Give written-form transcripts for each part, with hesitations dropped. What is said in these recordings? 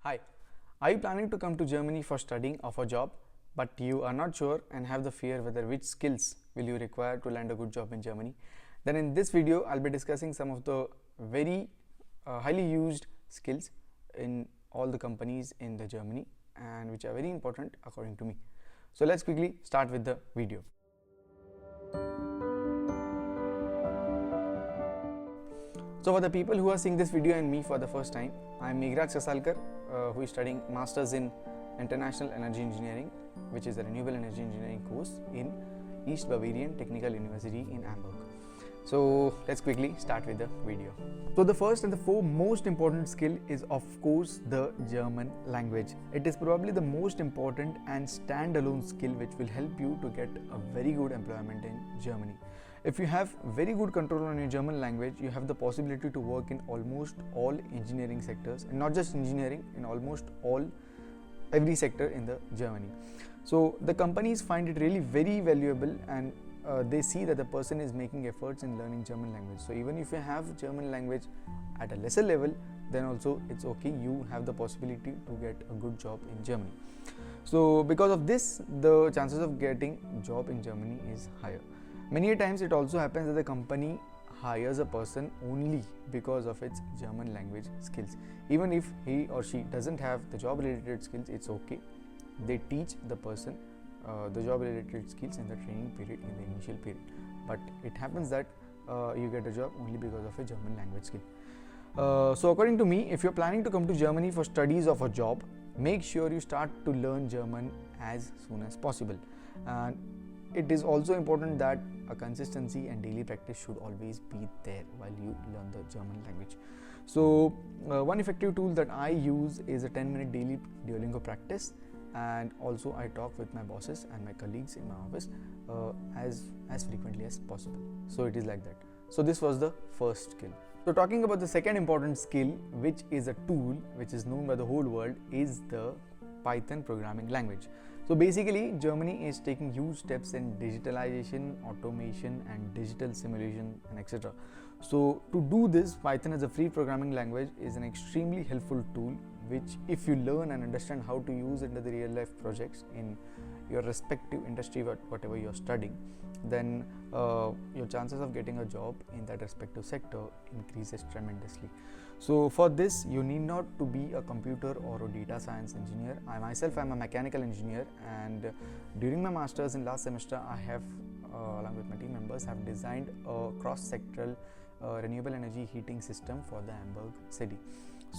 Hi, are you planning to come to Germany for studying or for job, but you are not sure and have the fear whether which skills will you require to land a good job in Germany? Then in this video, I'll be discussing some of the very highly used skills in all the companies in the Germany and which are very important according to me. So let's quickly start with the video. So for the people who are seeing this video and me for the first time, I am Meghu Kasalkar, who is studying Masters in International Energy Engineering, which is a renewable energy engineering course in East Bavarian Technical University in Amberg. So let's quickly start with the video. So the first and the most important skill is of course the German language. It is probably the most important and standalone skill which will help you to get a very good employment in Germany. If you have very good control on your German language, you have the possibility to work in almost all engineering sectors, and not just engineering, in almost every sector in the Germany. So the companies find it really very valuable, and they see that the person is making efforts in learning German language. So even if you have German language at a lesser level, then also it's okay, you have the possibility to get a good job in Germany. So because of this, the chances of getting a job in Germany is higher. Many times it also happens that the company hires a person only because of its German language skills. Even if he or she doesn't have the job related skills, it's okay. They teach the person the job related skills in the training period, in the initial period. But it happens that you get a job only because of a German language skill. So according to me, if you're planning to come to Germany for studies or for job, make sure you start to learn German as soon as possible. And it is also important that a consistency and daily practice should always be there while you learn the German language. So one effective tool that I use is a 10-minute daily Duolingo practice, and also I talk with my bosses and my colleagues in my office as frequently as possible. So it is like that. So this was the first skill. So talking about the second important skill, which is a tool which is known by the whole world, is the Python programming language. So basically, Germany is taking huge steps in digitalization, automation and digital simulation and etc. So to do this, Python as a free programming language is an extremely helpful tool which, if you learn and understand how to use it in the real life projects in your respective industry, whatever you're studying, then your chances of getting a job in that respective sector increases tremendously. So for this, you need not to be a computer or a data science engineer. I myself am a mechanical engineer, and during my masters in last semester, I have along with my team members have designed a cross-sectoral renewable energy heating system for the Amberg city.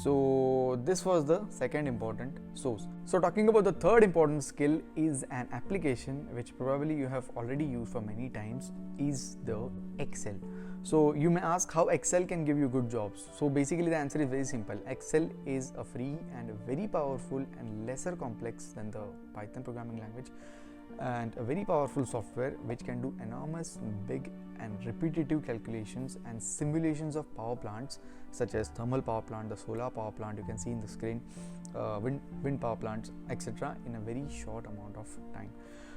So this was the second important source. So talking about the third important skill is an application which probably you have already used for many times, is the Excel. So you may ask how Excel can give you good jobs. So basically the answer is very simple. Excel is a free and very powerful and lesser complex than the Python programming language, and a very powerful software which can do enormous, big and repetitive calculations and simulations of power plants such as thermal power plant, the solar power plant you can see in the screen, wind power plants, etc. in a very short amount of time.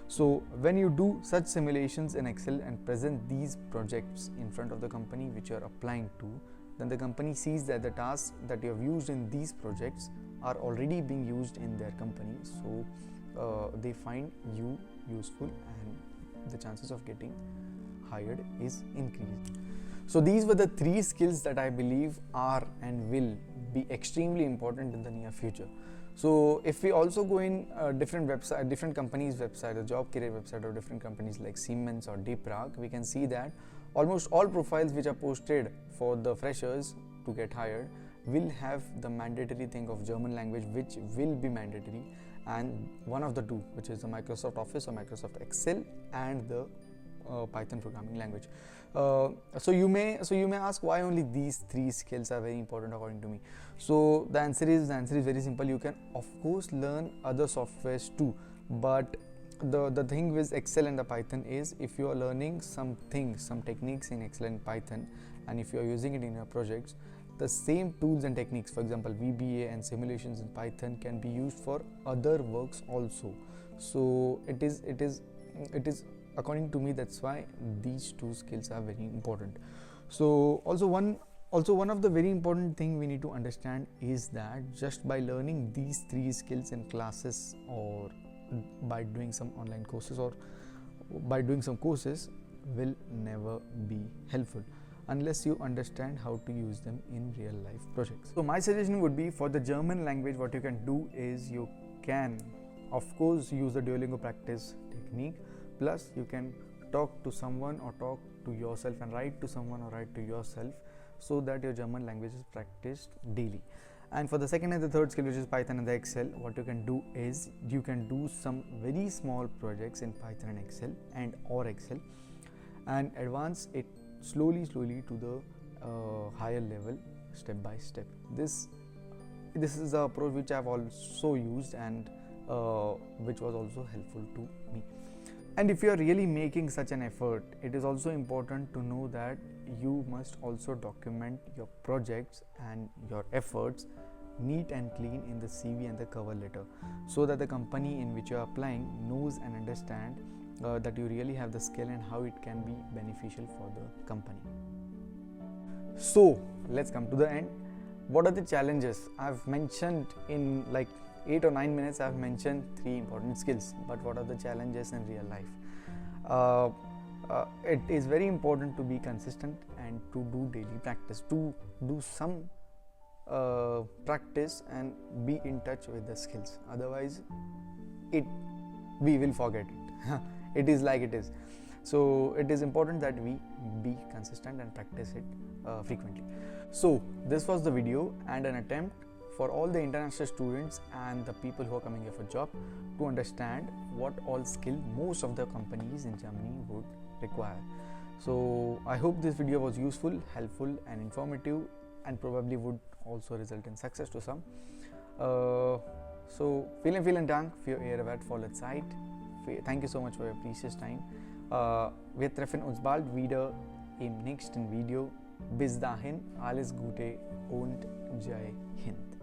So when you do such simulations in Excel and present these projects in front of the company which you are applying to, then the company sees that the tasks that you have used in these projects are already being used in their company. So they find you useful and the chances of getting hired is increased. So these were the three skills that I believe are and will be extremely important in the near future. So if we also go in different companies' website, a job career website of different companies like Siemens or Deep Prague, we can see that almost all profiles which are posted for the freshers to get hired will have the mandatory thing of German language, which will be mandatory, and one of the two, which is the Microsoft Office or Microsoft Excel and the Python programming language. So you may ask why only these three skills are very important according to me. So the answer is very simple. You can of course learn other softwares too, but the thing with Excel and the Python is, if you are learning some techniques in Excel and Python, and if you are using it in your projects, the same tools and techniques, for example VBA and simulations in Python, can be used for other works also. So it is according to me, that's why these two skills are very important. So also one Also, one of the very important thing we need to understand is that just by learning these 3 skills in classes, or by doing some online courses, or by doing some courses, will never be helpful unless you understand how to use them in real life projects. So my suggestion would be, for the German language, what you can do is you can of course use the Duolingo practice technique, plus you can talk to someone or talk to yourself and write to someone or write to yourself, so that your German language is practiced daily. And for the second and the third skill, which is Python and the Excel, what you can do is you can do some very small projects in Python and Excel or Excel, and advance it slowly to the higher level, step by step. This is the approach which I have also used, and which was also helpful to me. And if you are really making such an effort, it is also important to know that you must also document your projects and your efforts neat and clean in the CV and the cover letter, so that the company in which you are applying knows and understand that you really have the skill and how it can be beneficial for the company. So let's come to the end. What are the challenges? I've mentioned in like 8 or 9 minutes, I've mentioned 3 important skills, but what are the challenges in real life? It is very important to be consistent and to do daily practice, to do some practice and be in touch with the skills. Otherwise, we will forget it. It is like it is. So it is important that we be consistent and practice it frequently. So this was the video and an attempt for all the international students and the people who are coming here for job to understand what all skill most of the companies in Germany would require. So I hope this video was useful, helpful and informative, and probably would also result in success to some. So vielen Dank für Ihre wertvolle Zeit. Thank you so much for your precious time. Wir treffen uns bald wieder im nächsten Video. Bis dahin, alles Gute und Jai Hind.